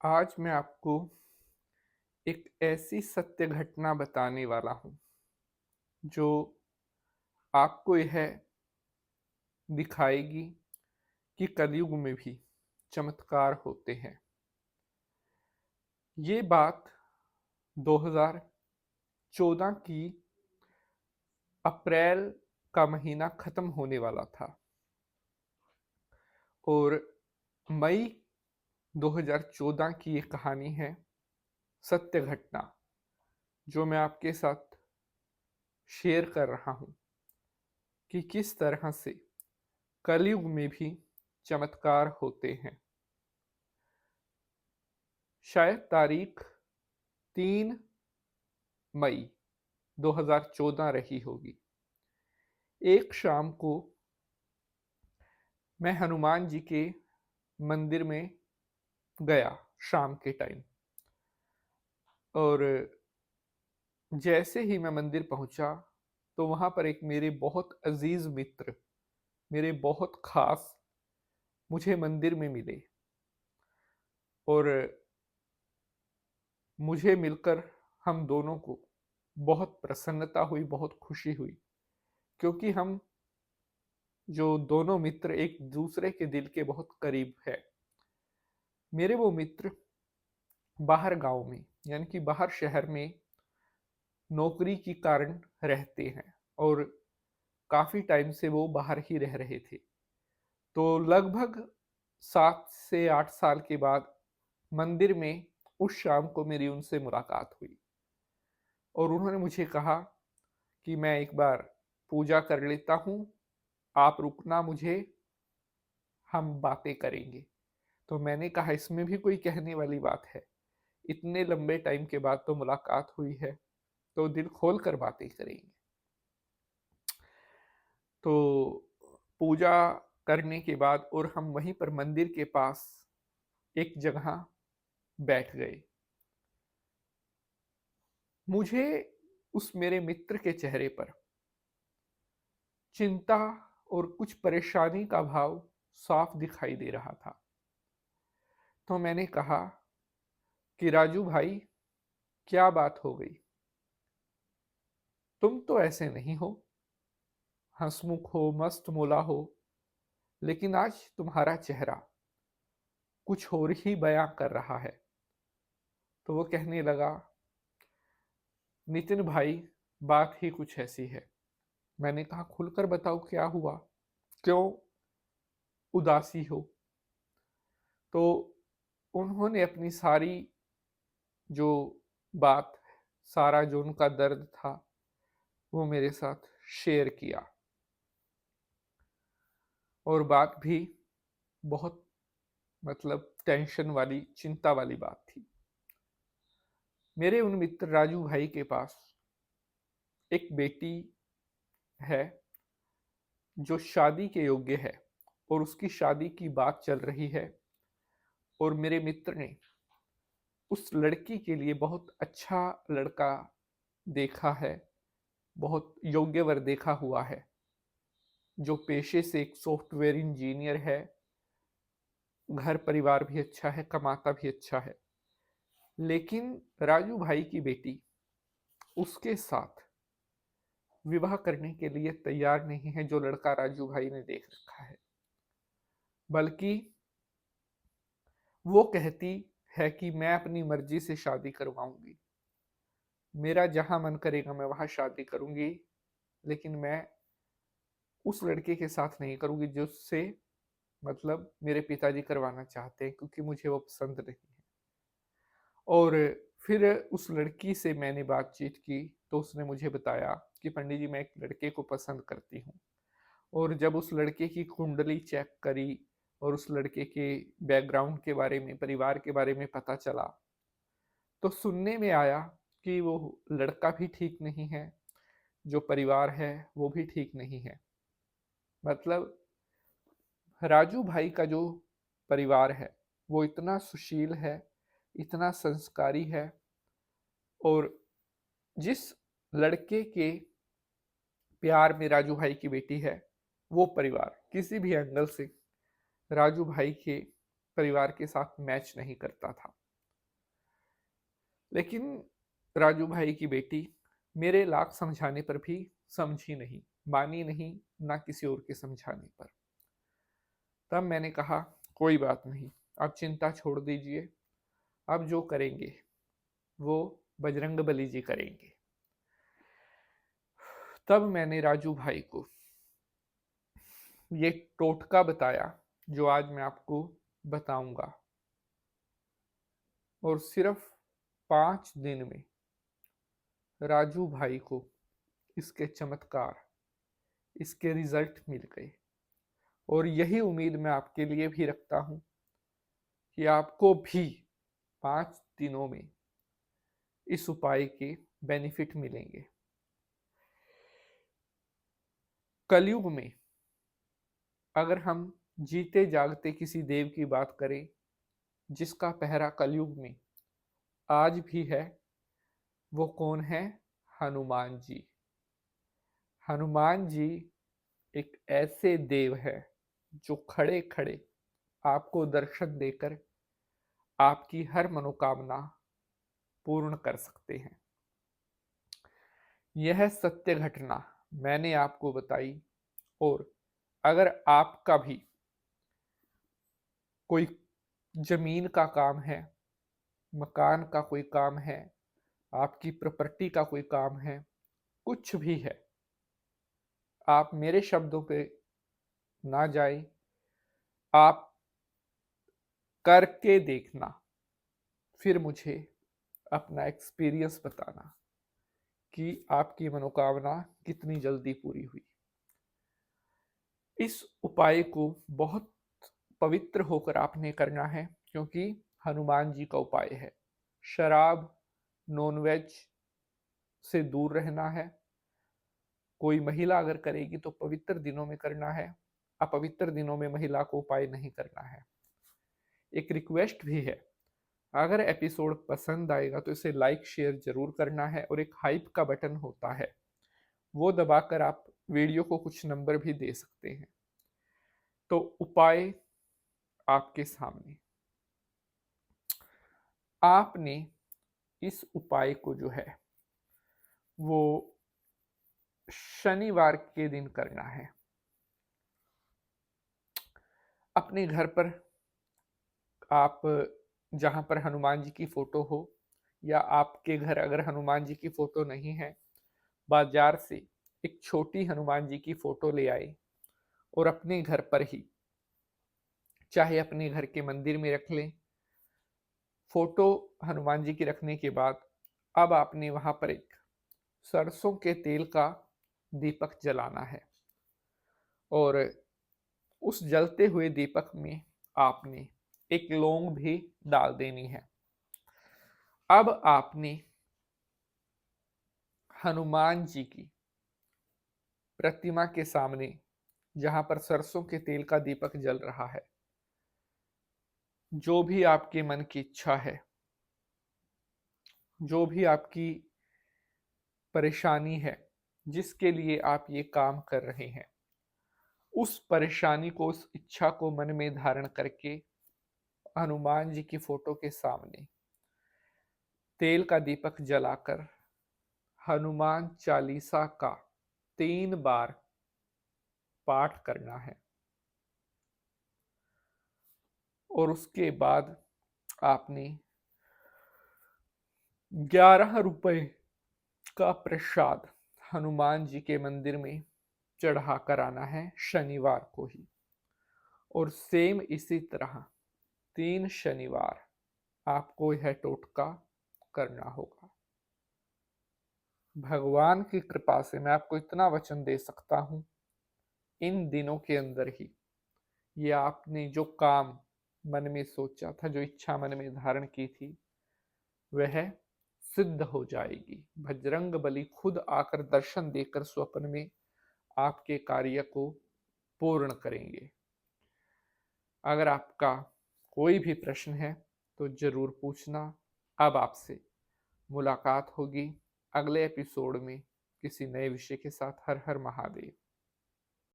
आज मैं आपको एक ऐसी सत्य घटना बताने वाला हूँ, जो आपको यह दिखाएगी कि कलयुग में भी चमत्कार होते हैं। ये बात 2014 की अप्रैल का महीना खत्म होने वाला था और मई 2014 की ये कहानी है, सत्य घटना, जो मैं आपके साथ शेयर कर रहा हूँ कि किस तरह से कलयुग में भी चमत्कार होते हैं। शायद तारीख 3 मई 2014 रही होगी। एक शाम को मैं हनुमान जी के मंदिर में गया शाम के टाइम, और जैसे ही मैं मंदिर पहुंचा तो वहां पर एक मेरे बहुत अजीज मित्र, मेरे बहुत खास, मुझे मंदिर में मिले और मुझे मिलकर हम दोनों को बहुत प्रसन्नता हुई, बहुत खुशी हुई, क्योंकि हम जो दोनों मित्र एक दूसरे के दिल के बहुत करीब है। मेरे वो मित्र बाहर गांव में, यानी कि बाहर शहर में नौकरी के कारण रहते हैं और काफी टाइम से वो बाहर ही रह रहे थे। तो लगभग 7 से 8 साल के बाद मंदिर में उस शाम को मेरी उनसे मुलाकात हुई और उन्होंने मुझे कहा कि मैं एक बार पूजा कर लेता हूँ, आप रुकना मुझे, हम बातें करेंगे। तो मैंने कहा इसमें भी कोई कहने वाली बात है, इतने लंबे टाइम के बाद तो मुलाकात हुई है, तो दिल खोल कर बातें करेंगे। तो पूजा करने के बाद और हम वहीं पर मंदिर के पास एक जगह बैठ गए। मुझे उस मेरे मित्र के चेहरे पर चिंता और कुछ परेशानी का भाव साफ दिखाई दे रहा था। तो मैंने कहा कि राजू भाई, क्या बात हो गई? तुम तो ऐसे नहीं हो, हंसमुख हो, मस्त मोला हो, लेकिन आज तुम्हारा चेहरा कुछ और ही बयां कर रहा है। तो वो कहने लगा, नितिन भाई, बात ही कुछ ऐसी है। मैंने कहा खुलकर बताओ क्या हुआ, क्यों उदासी हो? तो उन्होंने अपनी सारी जो बात, सारा जो उनका दर्द था, वो मेरे साथ शेयर किया और बात भी बहुत, मतलब टेंशन वाली, चिंता वाली बात थी। मेरे उन मित्र राजू भाई के पास एक बेटी है जो शादी के योग्य है और उसकी शादी की बात चल रही है और मेरे मित्र ने उस लड़की के लिए बहुत अच्छा लड़का देखा है, बहुत योग्य वर देखा हुआ है, जो पेशे से एक सॉफ्टवेयर इंजीनियर है, घर परिवार भी अच्छा है, कमाता भी अच्छा है। लेकिन राजू भाई की बेटी उसके साथ विवाह करने के लिए तैयार नहीं है, जो लड़का राजू भाई ने देख रखा है। बल्कि वो कहती है कि मैं अपनी मर्जी से शादी करवाऊंगी, मेरा जहां मन करेगा मैं वहां शादी करूंगी, लेकिन मैं उस लड़के के साथ नहीं करूंगी जिससे, मतलब मेरे पिताजी करवाना चाहते हैं, क्योंकि मुझे वो पसंद नहीं है। और फिर उस लड़की से मैंने बातचीत की तो उसने मुझे बताया कि पंडित जी, मैं एक लड़के को पसंद करती हूँ। और जब उस लड़के की कुंडली चेक करी और उस लड़के के बैकग्राउंड के बारे में, परिवार के बारे में पता चला, तो सुनने में आया कि वो लड़का भी ठीक नहीं है, जो परिवार है वो भी ठीक नहीं है। मतलब राजू भाई का जो परिवार है वो इतना सुशील है, इतना संस्कारी है, और जिस लड़के के प्यार में राजू भाई की बेटी है, वो परिवार किसी भी एंगल से राजू भाई के परिवार के साथ मैच नहीं करता था। लेकिन राजू भाई की बेटी मेरे लाख समझाने पर भी समझी नहीं, मानी नहीं, ना किसी और के समझाने पर। तब मैंने कहा कोई बात नहीं, अब चिंता छोड़ दीजिए, अब जो करेंगे वो बजरंग बली जी करेंगे। तब मैंने राजू भाई को ये टोटका बताया जो आज मैं आपको बताऊंगा, और सिर्फ 5 दिन में राजू भाई को इसके चमत्कार, इसके रिजल्ट मिल गए। और यही उम्मीद मैं आपके लिए भी रखता हूं कि आपको भी 5 दिनों में इस उपाय के बेनिफिट मिलेंगे। कलयुग में अगर हम जीते जागते किसी देव की बात करें जिसका पहरा कलयुग में आज भी है, वो कौन है? हनुमान जी। हनुमान जी एक ऐसे देव है जो खड़े खड़े आपको दर्शन देकर आपकी हर मनोकामना पूर्ण कर सकते हैं। यह सत्य घटना मैंने आपको बताई, और अगर आपका भी कोई जमीन का काम है, मकान का कोई काम है, आपकी प्रॉपर्टी का कोई काम है, कुछ भी है, आप मेरे शब्दों पे ना जाए, आप करके देखना, फिर मुझे अपना एक्सपीरियंस बताना कि आपकी मनोकामना कितनी जल्दी पूरी हुई। इस उपाय को बहुत पवित्र होकर आपने करना है, क्योंकि हनुमान जी का उपाय है। शराब, नॉनवेज से दूर रहना है। कोई महिला अगर करेगी तो पवित्र दिनों में करना है, अपवित्र दिनों में महिला को उपाय नहीं करना है। एक रिक्वेस्ट भी है, अगर एपिसोड पसंद आएगा तो इसे लाइक शेयर जरूर करना है, और एक हाइप का बटन होता है वो दबाकर आप वीडियो को कुछ नंबर भी दे सकते हैं। तो उपाय आपके सामने, आपने इस उपाय को जो है वो शनिवार के दिन करना है। अपने घर पर आप जहां पर हनुमान जी की फोटो हो, या आपके घर अगर हनुमान जी की फोटो नहीं है, बाजार से एक छोटी हनुमान जी की फोटो ले आए, और अपने घर पर ही, चाहे अपने घर के मंदिर में रख लें। फोटो हनुमान जी की रखने के बाद अब आपने वहां पर एक सरसों के तेल का दीपक जलाना है, और उस जलते हुए दीपक में आपने एक लौंग भी डाल देनी है। अब आपने हनुमान जी की प्रतिमा के सामने, जहां पर सरसों के तेल का दीपक जल रहा है, जो भी आपके मन की इच्छा है, जो भी आपकी परेशानी है, जिसके लिए आप ये काम कर रहे हैं, उस परेशानी को, उस इच्छा को मन में धारण करके हनुमान जी की फोटो के सामने तेल का दीपक जलाकर हनुमान चालीसा का 3 बार पाठ करना है। और उसके बाद आपने 11 रुपए का प्रसाद हनुमान जी के मंदिर में चढ़ा कर आना है शनिवार को ही। और सेम इसी तरह 3 शनिवार आपको यह टोटका करना होगा। भगवान की कृपा से मैं आपको इतना वचन दे सकता हूं, इन दिनों के अंदर ही ये आपने जो काम मन में सोचा था, जो इच्छा मन में धारण की थी, वह सिद्ध हो जाएगी। बजरंग बली खुद आकर दर्शन देकर स्वप्न में आपके कार्य को पूर्ण करेंगे। अगर आपका कोई भी प्रश्न है तो जरूर पूछना। अब आपसे मुलाकात होगी अगले एपिसोड में किसी नए विषय के साथ। हर हर महादेव।